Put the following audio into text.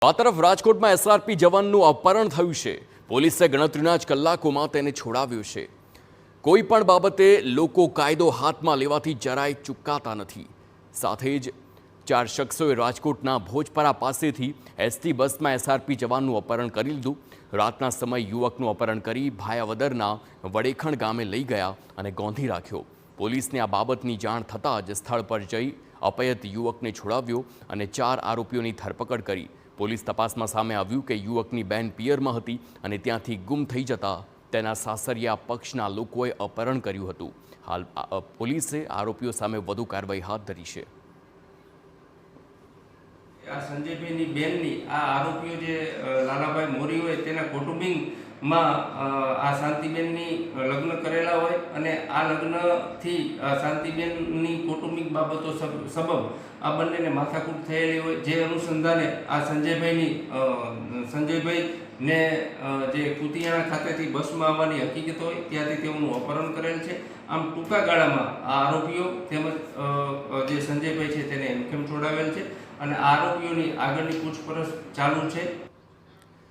આ તરફ રાજકોટમાં એસઆરપી જવાનનું અપહરણ થયું છે। પોલીસે ગણતરીના જ કલાકોમાં તેને છોડાવ્યો છે। કોઈ પણ બાબતે લોકો કાયદો હાથમાં લેવાથી જરાય ચૂકાતા નથી। સાથે જ 4 શખ્સોએ રાજકોટના ભોજપરા પાસેથી એસટી બસમાં એસઆરપી જવાનનું અપહરણ કરી લીધું। રાતના સમયે યુવકનું અપહરણ કરી ભાયાવદરના વડેખણ ગામે લઈ ગયા અને ગોંધી રાખ્યો। પોલીસને આ બાબતની જાણ થતાં જ સ્થળ પર જઈ અપહૃત યુવકને છોડાવ્યો અને 4 આરોપીઓની ધરપકડ કરી। પોલીસ તપાસમાં સામે આવ્યું કે યુવકની બેન પિયરમાં હતી અને ત્યાંથી ગુમ થઈ જતા તેના સાસરિયા પક્ષના લોકોએ અપહરણ કર્યું હતું। હાલ પોલીસે આરોપીઓ સામે વધુ કાર્યવાહી હાથ ધરી છે। આ સંજયભાઈની બેનની આ આરોપીઓ જે લાલાભાઈ મોરી હોય તેના કૌટુંબિકમાં આ શાંતિબેનની લગ્ન કરેલા હોય અને આ લગ્નથી શાંતિબેનની કૌટુંબિક બાબતો સબબ આ બંનેને માથાકૂટ થયેલી હોય। જે અનુસંધાને આ સંજયભાઈને જે કુતિયાણા ખાતેથી બસમાં આવવાની હકીકત હોય ત્યાંથી તેઓનું અપહરણ કરેલ છે। આમ ટૂંકા ગાળામાં આ આરોપીઓ તેમજ જે સંજયભાઈ છે તેને હેમખેમ છોડાવેલ છે અને આરોપીઓની આગળની પૂછપરછ ચાલુ છે।